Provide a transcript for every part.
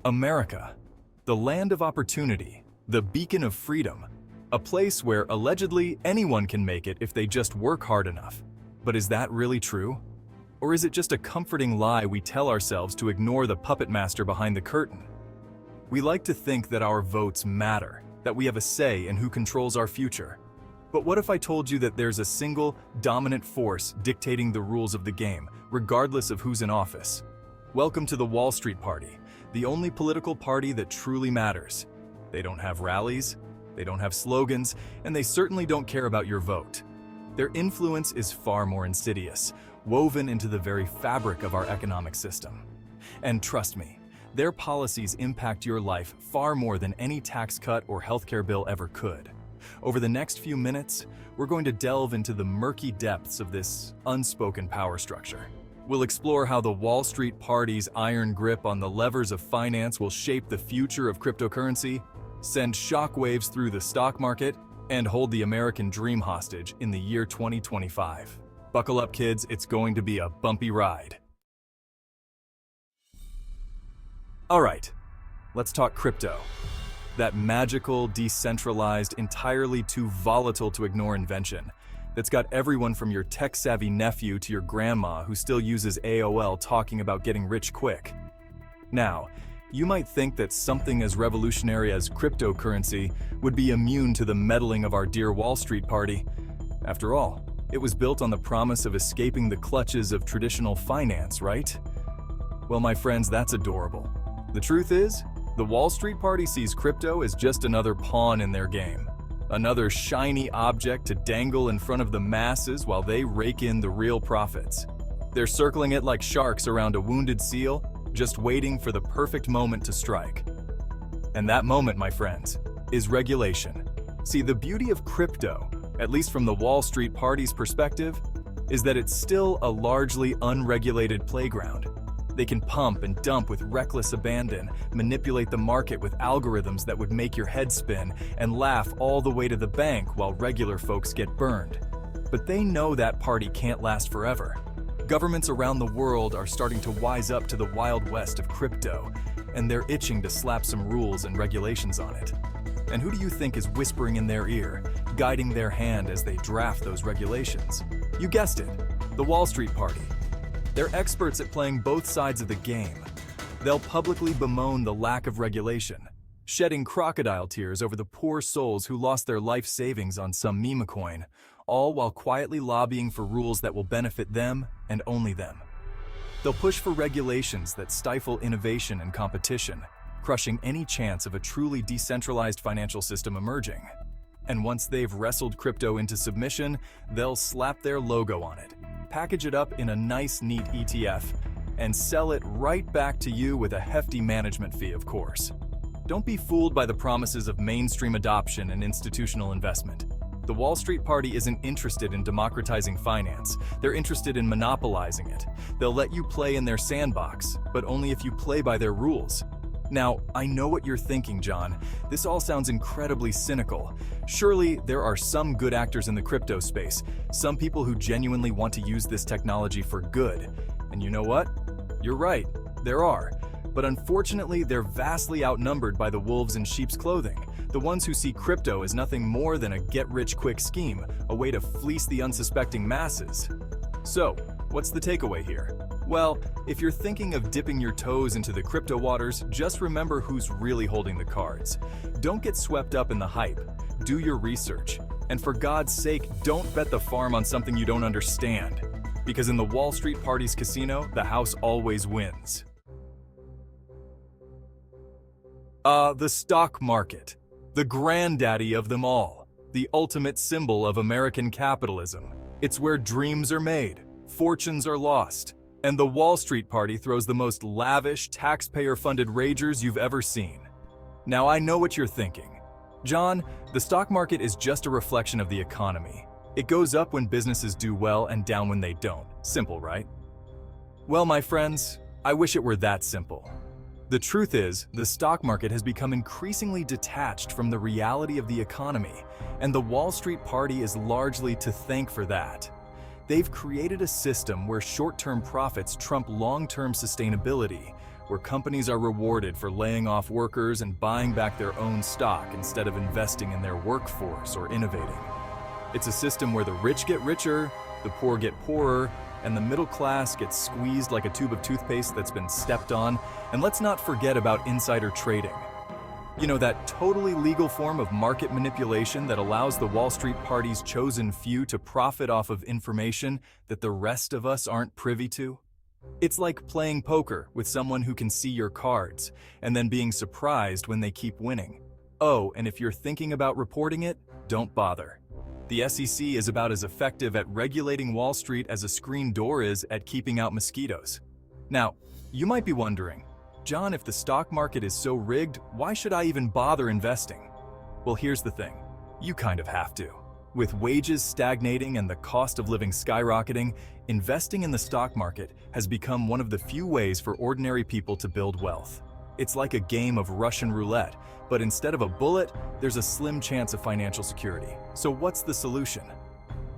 America, the land of opportunity, the beacon of freedom, a place where allegedly anyone can make it if they just work hard enough. But is that really true? Or is it just a comforting lie we tell ourselves to ignore the puppet master behind the curtain? We like to think that our votes matter, that we have a say in who controls our future. But what if I told you that there's a single, dominant force dictating the rules of the game, regardless of who's in office? Welcome to the Wall Street Party, the only political party that truly matters. They don't have rallies, they don't have slogans, and they certainly don't care about your vote. Their influence is far more insidious, woven into the very fabric of our economic system. And trust me, their policies impact your life far more than any tax cut or healthcare bill ever could. Over the next few minutes, we're going to delve into the murky depths of this unspoken power structure. We'll explore how the Wall Street Party's iron grip on the levers of finance will shape the future of cryptocurrency, send shockwaves through the stock market, and hold the American dream hostage in the year 2025. Buckle up, kids, it's going to be a bumpy ride. All right, let's talk crypto. That magical, decentralized, entirely too volatile to ignore invention that's got everyone from your tech-savvy nephew to your grandma who still uses AOL talking about getting rich quick. Now, you might think that something as revolutionary as cryptocurrency would be immune to the meddling of our dear Wall Street Party. After all, it was built on the promise of escaping the clutches of traditional finance, right? Well, my friends, that's adorable. The truth is, the Wall Street Party sees crypto as just another pawn in their game, another shiny object to dangle in front of the masses while they rake in the real profits. They're circling it like sharks around a wounded seal, just waiting for the perfect moment to strike. And that moment, my friends, is regulation. See, the beauty of crypto, at least from the Wall Street Party's perspective, is that it's still a largely unregulated playground. They can pump and dump with reckless abandon, manipulate the market with algorithms that would make your head spin, and laugh all the way to the bank while regular folks get burned. But they know that party can't last forever. Governments around the world are starting to wise up to the Wild West of crypto, and they're itching to slap some rules and regulations on it. And who do you think is whispering in their ear, guiding their hand as they draft those regulations? You guessed it, the Wall Street Party. They're experts at playing both sides of the game. They'll publicly bemoan the lack of regulation, shedding crocodile tears over the poor souls who lost their life savings on some meme coin, all while quietly lobbying for rules that will benefit them and only them. They'll push for regulations that stifle innovation and competition, crushing any chance of a truly decentralized financial system emerging. And once they've wrestled crypto into submission, they'll slap their logo on it, package it up in a nice, neat ETF, and sell it right back to you with a hefty management fee, of course. Don't be fooled by the promises of mainstream adoption and institutional investment. The Wall Street Party isn't interested in democratizing finance. They're interested in monopolizing it. They'll let you play in their sandbox, but only if you play by their rules. Now, I know what you're thinking, John. This all sounds incredibly cynical. Surely there are some good actors in the crypto space, some people who genuinely want to use this technology for good. And you know what? You're right, there are. But unfortunately, they're vastly outnumbered by the wolves in sheep's clothing, the ones who see crypto as nothing more than a get-rich-quick scheme, a way to fleece the unsuspecting masses. So, what's the takeaway here? Well, if you're thinking of dipping your toes into the crypto waters, just remember who's really holding the cards. Don't get swept up in the hype. Do your research. And for God's sake, don't bet the farm on something you don't understand. Because in the Wall Street Party's casino, the house always wins. The stock market. The granddaddy of them all. The ultimate symbol of American capitalism. It's where dreams are made, fortunes are lost, and the Wall Street Party throws the most lavish, taxpayer-funded ragers you've ever seen. Now I know what you're thinking. John, the stock market is just a reflection of the economy. It goes up when businesses do well and down when they don't. Simple, right? Well, my friends, I wish it were that simple. The truth is, the stock market has become increasingly detached from the reality of the economy, and the Wall Street Party is largely to thank for that. They've created a system where short-term profits trump long-term sustainability, where companies are rewarded for laying off workers and buying back their own stock instead of investing in their workforce or innovating. It's a system where the rich get richer, the poor get poorer, and the middle class gets squeezed like a tube of toothpaste that's been stepped on. And let's not forget about insider trading. You know, that totally legal form of market manipulation that allows the Wall Street Party's chosen few to profit off of information that the rest of us aren't privy to? It's like playing poker with someone who can see your cards, and then being surprised when they keep winning. Oh, and if you're thinking about reporting it, don't bother. The SEC is about as effective at regulating Wall Street as a screen door is at keeping out mosquitoes. Now, you might be wondering, John, if the stock market is so rigged, why should I even bother investing? Well, here's the thing. You kind of have to. With wages stagnating and the cost of living skyrocketing, investing in the stock market has become one of the few ways for ordinary people to build wealth. It's like a game of Russian roulette, but instead of a bullet, there's a slim chance of financial security. So what's the solution?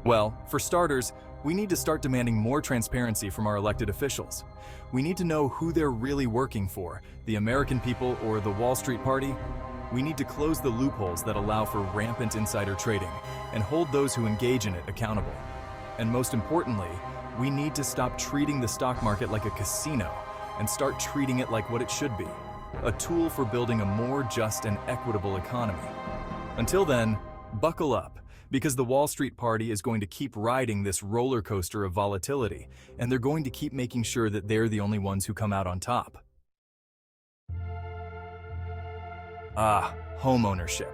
Well, for starters, we need to start demanding more transparency from our elected officials. We need to know who they're really working for, the American people or the Wall Street Party. We need to close the loopholes that allow for rampant insider trading and hold those who engage in it accountable. And most importantly, we need to stop treating the stock market like a casino and start treating it like what it should be, a tool for building a more just and equitable economy. Until then, buckle up, because the Wall Street Party is going to keep riding this roller coaster of volatility, and they're going to keep making sure that they're the only ones who come out on top. Homeownership.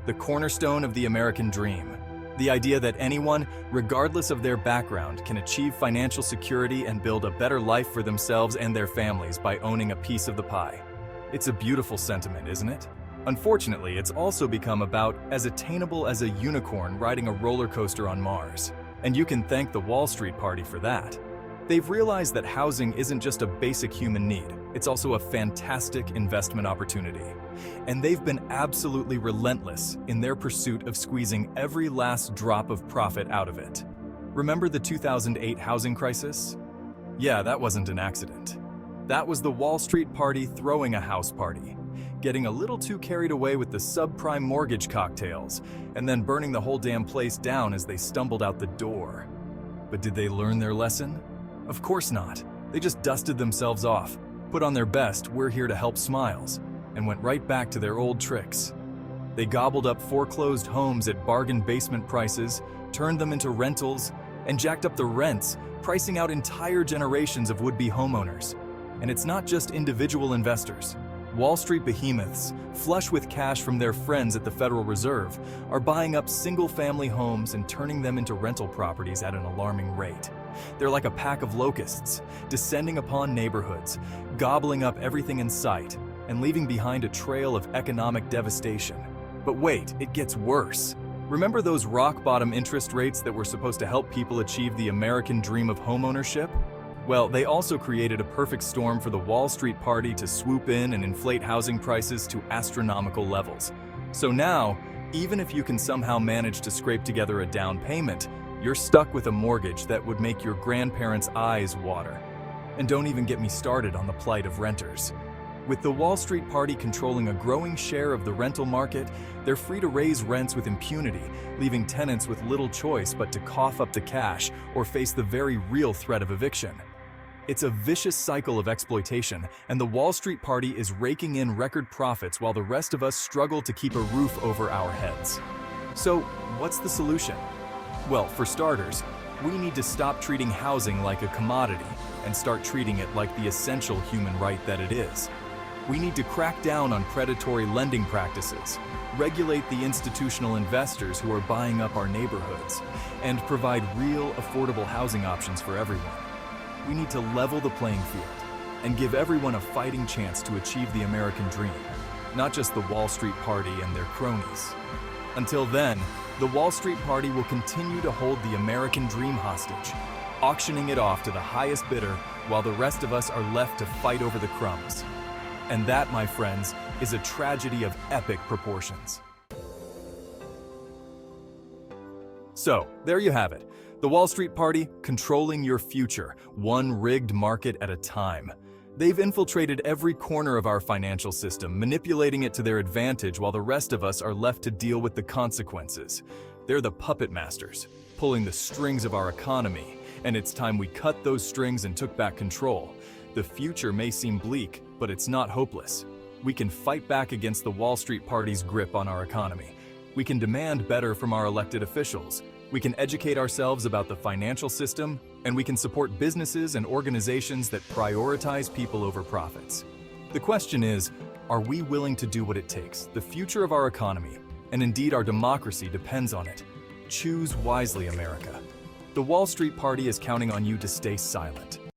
The cornerstone of the American dream. The idea that anyone, regardless of their background, can achieve financial security and build a better life for themselves and their families by owning a piece of the pie. It's a beautiful sentiment, isn't it? Unfortunately, it's also become about as attainable as a unicorn riding a roller coaster on Mars. And you can thank the Wall Street Party for that. They've realized that housing isn't just a basic human need, it's also a fantastic investment opportunity. And they've been absolutely relentless in their pursuit of squeezing every last drop of profit out of it. Remember the 2008 housing crisis? Yeah, that wasn't an accident. That was the Wall Street Party throwing a house party, getting a little too carried away with the subprime mortgage cocktails, and then burning the whole damn place down as they stumbled out the door. But did they learn their lesson? Of course not. They just dusted themselves off, put on their best "we're here to help" smiles, and went right back to their old tricks. They gobbled up foreclosed homes at bargain basement prices, turned them into rentals, and jacked up the rents, pricing out entire generations of would-be homeowners. And it's not just individual investors. Wall Street behemoths, flush with cash from their friends at the Federal Reserve, are buying up single-family homes and turning them into rental properties at an alarming rate. They're like a pack of locusts, descending upon neighborhoods, gobbling up everything in sight, and leaving behind a trail of economic devastation. But wait, it gets worse. Remember those rock-bottom interest rates that were supposed to help people achieve the American dream of homeownership? Well, they also created a perfect storm for the Wall Street Party to swoop in and inflate housing prices to astronomical levels. So now, even if you can somehow manage to scrape together a down payment, you're stuck with a mortgage that would make your grandparents' eyes water. And don't even get me started on the plight of renters. With the Wall Street Party controlling a growing share of the rental market, they're free to raise rents with impunity, leaving tenants with little choice but to cough up the cash or face the very real threat of eviction. It's a vicious cycle of exploitation, and the Wall Street Party is raking in record profits while the rest of us struggle to keep a roof over our heads. So, what's the solution? Well, for starters, we need to stop treating housing like a commodity and start treating it like the essential human right that it is. We need to crack down on predatory lending practices, regulate the institutional investors who are buying up our neighborhoods, and provide real, affordable housing options for everyone. We need to level the playing field and give everyone a fighting chance to achieve the American dream, not just the Wall Street Party and their cronies. Until then, the Wall Street Party will continue to hold the American dream hostage, auctioning it off to the highest bidder while the rest of us are left to fight over the crumbs. And that, my friends, is a tragedy of epic proportions. So, there you have it. The Wall Street Party controlling your future, one rigged market at a time. They've infiltrated every corner of our financial system, manipulating it to their advantage while the rest of us are left to deal with the consequences. They're the puppet masters, pulling the strings of our economy, and it's time we cut those strings and took back control. The future may seem bleak, but it's not hopeless. We can fight back against the Wall Street Party's grip on our economy. We can demand better from our elected officials. We can educate ourselves about the financial system, and we can support businesses and organizations that prioritize people over profits. The question is, are we willing to do what it takes? The future of our economy, and indeed our democracy, depends on it. Choose wisely, America. The Wall Street Party is counting on you to stay silent.